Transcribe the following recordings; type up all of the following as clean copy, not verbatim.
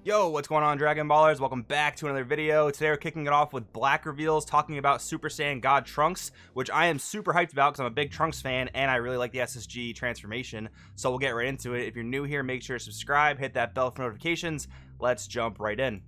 Yo, what's going on, Dragon Ballers? Welcome back to another video. Today we're kicking it off with Black reveals, talking about Super Saiyan God Trunks, which I am super hyped about because I'm a big Trunks fan and I really like the SSG transformation. So we'll get right into it. If you're new here, make sure to subscribe, hit that bell for notifications. Let's jump right in.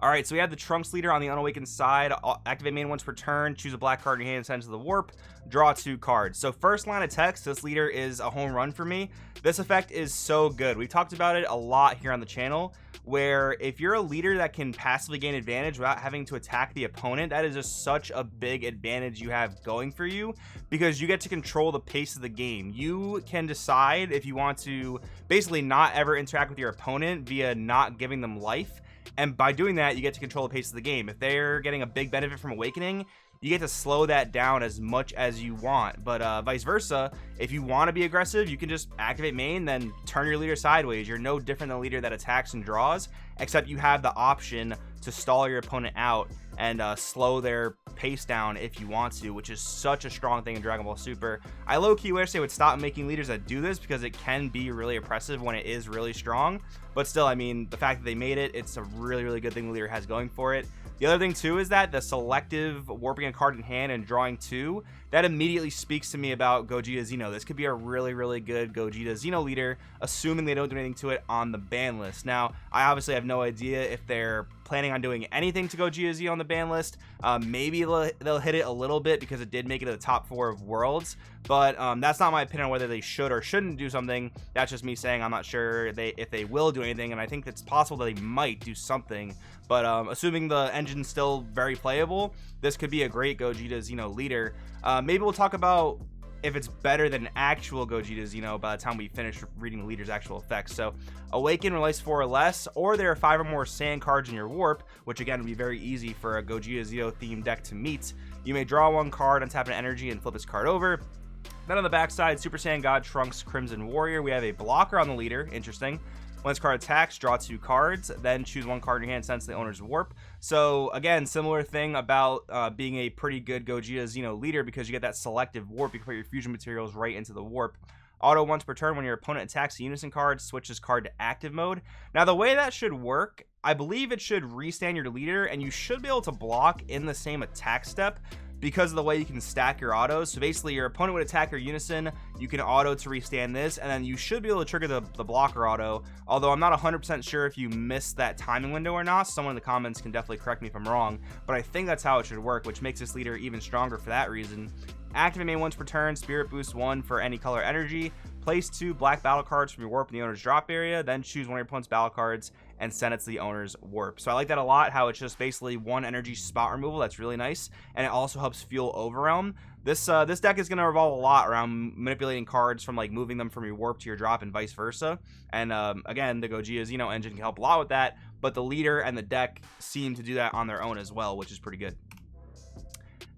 Alright, so we have the Trunks leader on the Unawakened side. Activate main once per turn, choose a black card in your hand and send it to the warp, draw 2 cards. So first line of text, this leader is a home run for me. This effect is so good. We've talked about it a lot here on the channel, where if you're a leader that can passively gain advantage without having to attack the opponent, that is just such a big advantage you have going for you, because you get to control the pace of the game. You can decide if you want to basically not ever interact with your opponent via not giving them life. And by doing that, you get to control the pace of the game. If they're getting a big benefit from Awakening, you get to slow that down as much as you want. But vice versa, if you want to be aggressive, you can just activate main, then turn your leader sideways. You're no different than a leader that attacks and draws, except you have the option to stall your opponent out and slow their pace down if you want to, which is such a strong thing in Dragon Ball Super. I low-key wish they would stop making leaders that do this, because it can be really oppressive when it is really strong. But still, I mean, the fact that they made it, it's a really good thing the leader has going for it. The other thing too is that the selective warping a card in hand and drawing 2, that immediately speaks to me about Gogeta Xeno. This could be a really good Gogeta Xeno leader, assuming they don't do anything to it on the ban list. Now, I obviously have no idea if they're planning on doing anything to Gogeta Xeno on the ban list. Maybe they'll hit it a little bit because it did make it to the top 4 of Worlds, but that's not my opinion on whether they should or shouldn't do something. That's just me saying I'm not sure if they will do anything, and I think it's possible that they might do something. But assuming the engine's still very playable, this could be a great Gogeta Xeno leader. Maybe we'll talk about if it's better than actual Gogeta Xeno by the time we finish reading the leader's actual effects. So Awaken, release 4 or less, or there are 5 or more Saiyan cards in your warp, which again would be very easy for a Gogeta Xeno themed deck to meet. You may draw 1 card, untap an energy, and flip this card over. Then on the backside, Super Saiyan God Trunks Crimson Warrior, we have a blocker on the leader. Interesting. When this card attacks, draw 2 cards, then choose 1 card in your hand, send to the owner's warp. So again, similar thing about being a pretty good Gogeta Xeno leader, because you get that selective warp. You can put your fusion materials right into the warp. Auto once per turn, when your opponent attacks a Unison card, switch this card to active mode. Now the way that should work, I believe it should restand your leader, and you should be able to block in the same attack step, because of the way you can stack your autos. So basically your opponent would attack your Unison, you can auto to restand this, and then you should be able to trigger the blocker auto, although I'm not 100% sure if you missed that timing window or not. Someone in the comments can definitely correct me if I'm wrong, but I think that's how it should work, which makes this leader even stronger for that reason. Activate main once per turn, Spirit Boost 1 for any color energy, place 2 black battle cards from your warp in the owner's drop area, then choose 1 of your opponent's battle cards and send it to the owner's warp. So I like that a lot, how it's just basically 1 energy spot removal. That's really nice, and it also helps fuel Overwhelm. This deck is going to revolve a lot around manipulating cards from like moving them from your warp to your drop and vice versa. And again, the Gogeta Xeno engine can help a lot with that, but the leader and the deck seem to do that on their own as well, which is pretty good.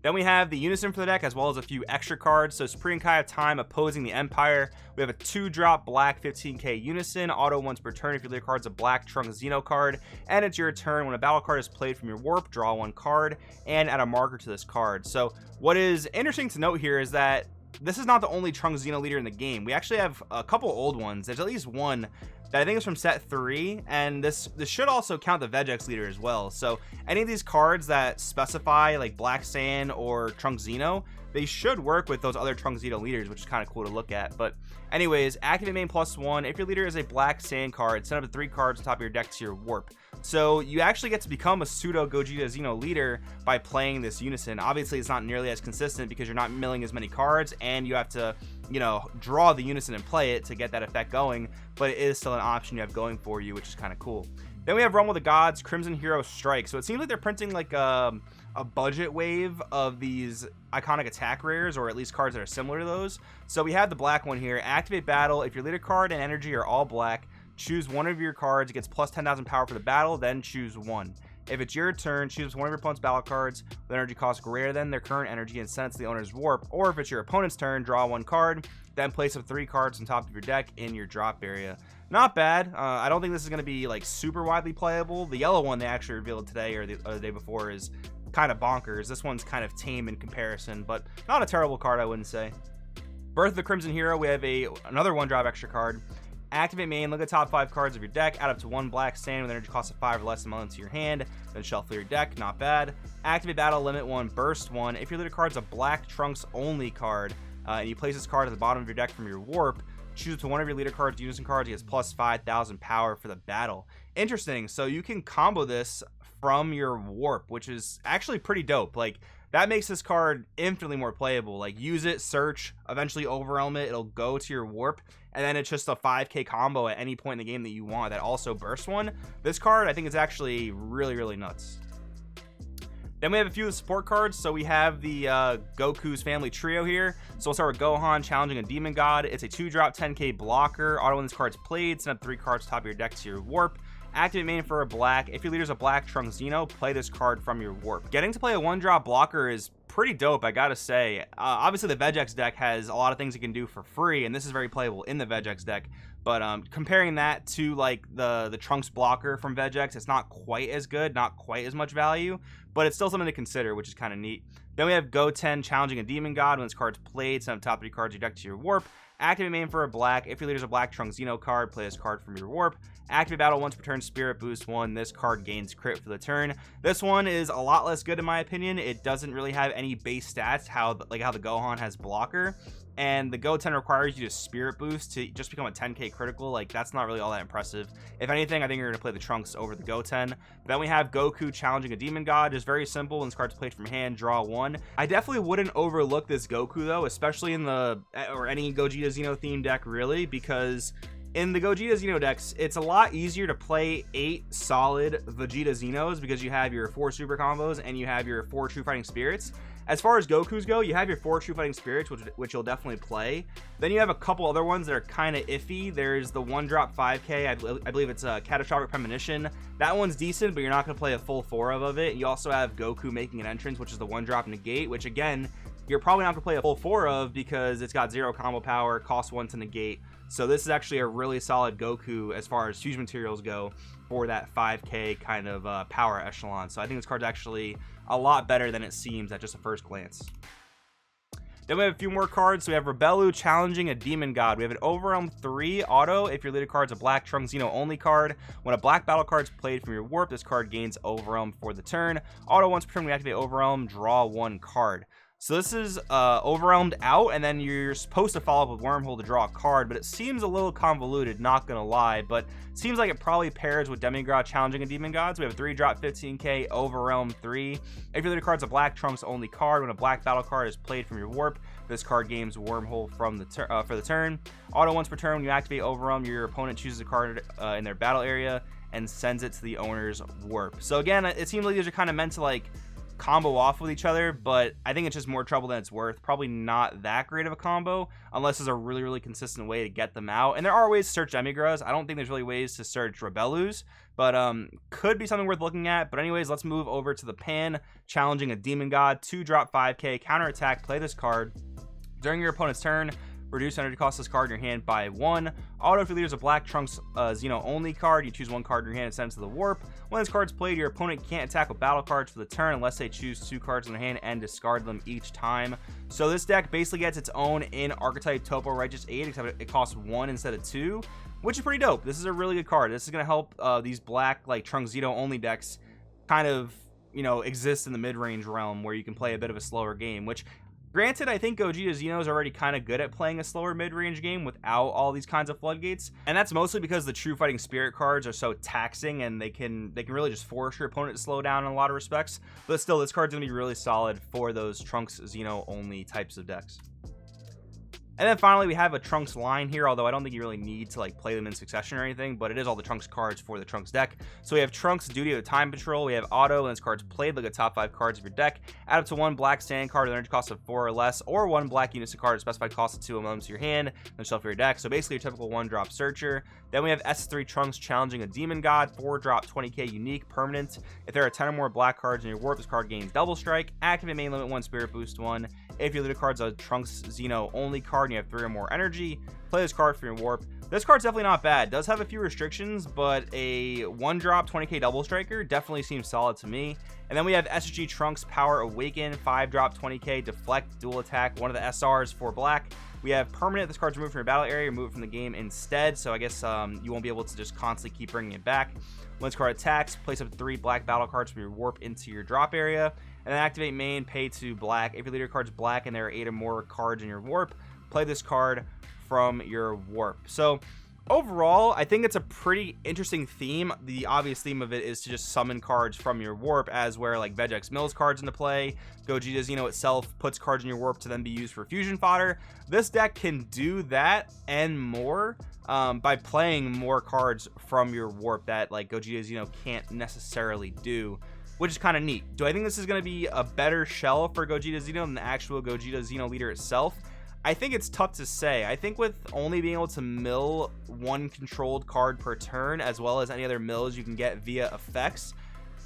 Then we have the Unison for the deck, as well as a few extra cards. So Supreme Kai of Time opposing the Empire. We have a 2-drop black 15k Unison, auto once per turn if your leader card's a black Trunks Xeno card, and it's your turn. When a battle card is played from your warp, draw 1 card and add a marker to this card. So what is interesting to note here is that this is not the only Trunks Xeno leader in the game. We actually have a couple old ones. There's at least one that I think is from set 3, and this should also count the Vegex leader as well. So any of these cards that specify like Black Saiyan or Trunks Xeno, they should work with those other Trunks Xeno leaders, which is kind of cool to look at. But anyways, activate main +1. If your leader is a Black Saiyan card, send up to 3 cards on top of your deck to your warp. So you actually get to become a pseudo Gogeta Xeno leader by playing this Unison. Obviously it's not nearly as consistent because you're not milling as many cards, and you have to, you know, draw the Unison and play it to get that effect going, but it is still an option you have going for you, which is kind of cool. Then we have Rumble the Gods Crimson Hero Strike. So it seems like they're printing like a budget wave of these iconic attack rares, or at least cards that are similar to those. So we have the black one here. Activate battle. If your leader card and energy are all black, choose 1 of your cards. It gets plus 10,000 power for the battle, then choose 1. If it's your turn, choose 1 of your opponent's battle cards with energy cost greater than their current energy and send it to the owner's warp. Or if it's your opponent's turn, draw 1 card, then place up 3 cards on top of your deck in your drop area. Not bad. I don't think this is going to be like super widely playable. The yellow one they actually revealed today or the day before is kind of bonkers. This one's kind of tame in comparison, but not a terrible card, I wouldn't say. Birth of the Crimson Hero, we have another 1-drop extra card. Activate main, look at top 5 cards of your deck, add up to 1 black sand with energy cost of 5 or less amount into your hand, then shuffle your deck, not bad. Activate battle, limit 1, burst 1. If your leader card's a black trunks only card, and you place this card at the bottom of your deck from your warp, choose up to one of your leader cards, Unison cards, he has plus 5,000 power for the battle. Interesting, so you can combo this from your warp, which is actually pretty dope. Like, that makes this card infinitely more playable. Like, use it, search, eventually overwhelm it, it'll go to your warp, and then it's just a 5k combo at any point in the game that you want that also bursts 1. This card, I think, is actually really nuts. Then we have a few of the support cards. So we have the Goku's family trio here. So we'll start with Gohan challenging a demon god. It's a 2-drop 10k blocker. Auto when this card's played, send up 3 cards top of your deck to your warp. Activate main for a black. If your leader's a black Trunks Xeno, play this card from your warp. Getting to play a 1-drop blocker is pretty dope, I gotta say. Obviously the Vegex deck has a lot of things you can do for free, and this is very playable in the Vegex deck. But comparing that to like the Trunks blocker from Vegex, it's not quite as good, not quite as much value, but it's still something to consider, which is kind of neat. Then we have Goten challenging a demon god. When this card's played, send up top of your cards your deck to your warp. Activate main for a black. If your leader's a black Trunks Xeno card, play this card from your warp. Activate battle once per turn, spirit boost 1. This card gains crit for the turn. This one is a lot less good in my opinion. It doesn't really have any base stats, how the Gohan has blocker. And the Goten requires you to spirit boost to just become a 10k critical. Like, that's not really all that impressive. If anything, I think you're going to play the Trunks over the Goten. Then we have Goku challenging a demon god. Just very simple. When this card's played from hand, draw 1. I definitely wouldn't overlook this Goku though, especially in the or any Gogeta Xeno themed deck really, because in the Gogeta Xeno decks, it's a lot easier to play 8 solid Vegeta Xenos because you have your 4 super combos and you have your 4 true fighting spirits. As far as Goku's go, you have your 4 true fighting spirits, which you'll definitely play. Then you have a couple other ones that are kind of iffy. There's the 1-drop 5k, I believe it's a Catastrophic Premonition. That one's decent, but you're not going to play a full 4 of it. You also have Goku making an entrance, which is the 1-drop negate, which again, you're probably not going to play a full 4 of because it's got 0 combo power, costs 1 to negate. So this is actually a really solid Goku as far as fusion materials go for that 5k kind of power echelon. So I think this card's actually a lot better than it seems at just a first glance. Then we have a few more cards. So we have Rebellu challenging a demon god. We have an Overwhelm 3 auto. If your leader card's a black Trunks Xeno only card, when a black battle card's played from your warp, this card gains Overwhelm for the turn. Auto once per turn, we activate Overwhelm, draw 1 card. So this is overwhelmed out, and then you're supposed to follow up with Wormhole to draw a card, but it seems a little convoluted, not gonna lie, but it seems like it probably pairs with Demigod challenging a demon god. So we have a 3-drop 15k Overwhelm 3. If your leader card's a black Trunks only card, when a black battle card is played from your warp, this card gains Wormhole from the for the turn. Auto once per turn, when you activate Overwhelm, your opponent chooses a card in their battle area and sends it to the owner's warp. So again, it seems like these are kind of meant to like combo off with each other, but I think it's just more trouble than it's worth. Probably not that great of a combo unless there's a really consistent way to get them out. And there are ways to search Demigra's. I don't think there's really ways to search Rebellus, but could be something worth looking at. But anyways, let's move over to the Pan challenging a demon god. 2-drop 5k counterattack. Play this card during your opponent's turn. Reduce energy cost of this card in your hand by 1. Auto, if your leader's a black Trunks Xeno only card, you choose 1 card in your hand and send it to the warp. When this card's played, your opponent can't attack with battle cards for the turn unless they choose 2 cards in their hand and discard them each time. So this deck basically gets its own in archetype Topo Righteous 8, except it costs 1 instead of 2, which is pretty dope. This is a really good card. This is going to help these black like Trunks Xeno only decks kind of, you know, exist in the mid-range realm where you can play a bit of a slower game, which granted, I think Gogeta Xeno is already kind of good at playing a slower mid-range game without all these kinds of floodgates, and that's mostly because the true fighting spirit cards are so taxing and they can really just force your opponent to slow down in a lot of respects. But still, this card's gonna be really solid for those Trunks Xeno only types of decks. And then finally, we have a Trunks line here, although I don't think you really need to like play them in succession or anything, but it is all the Trunks cards for the Trunks deck. So we have Trunks Duty of Time Patrol, we have Auto, and this card's played, look at top 5 cards of your deck, add up to 1 black stand card with energy cost of 4 or less, or 1 black Unison card with specified cost of 2 among to your hand, then shuffle your deck. So basically your typical 1-drop searcher. Then we have S3 Trunks challenging a demon god, 4-drop 20k unique permanent. If there are 10 or more black cards in your warp, this card gains double strike. Activate main, limit 1, spirit boost 1. If your leader card's a Trunks Xeno only card and you have 3 or more energy, play this card for your warp. This card's definitely not bad. Does have a few restrictions, but a 1-drop 20k double striker definitely seems solid to me. And then we have SSG Trunks Power Awaken, 5-drop 20k deflect dual attack, one of the SRs for black. We have permanent. This card's removed from your battle area, removed from the game instead, so I guess you won't be able to just constantly keep bringing it back. When this card attacks, place up to 3 black battle cards from your warp into your drop area, and then activate main, pay 2 black. If your leader card's black and there are 8 or more cards in your warp, play this card from your warp. So overall, I think it's a pretty interesting theme. The obvious theme of it is to just summon cards from your warp, as where like Vegex mills cards into play. Gogeta Xeno itself puts cards in your warp to then be used for fusion fodder. This deck can do that and more by playing more cards from your warp that like Gogeta Xeno can't necessarily do, which is kind of neat. Do I think this is going to be a better shell for Gogeta Xeno than the actual Gogeta Xeno leader itself? I think it's tough to say. I think with only being able to mill 1 controlled card per turn, as well as any other mills you can get via effects,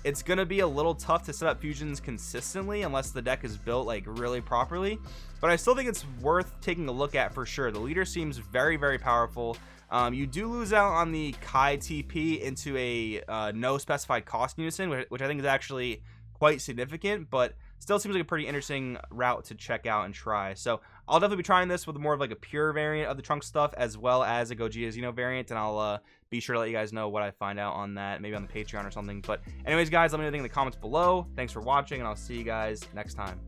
it's going to be a little tough to set up fusions consistently unless the deck is built like really properly. But I still think it's worth taking a look at for sure. The leader seems very, very powerful. You do lose out on the Kai TP into a no specified cost Unison, which I think is actually quite significant, but still seems like a pretty interesting route to check out and try. So I'll definitely be trying this with more of like a pure variant of the Trunks stuff, as well as a Gogeta Xeno variant, and I'll be sure to let you guys know what I find out on that, maybe on the Patreon or something. But anyways, guys, let me know in the comments below. Thanks for watching, and I'll see you guys next time.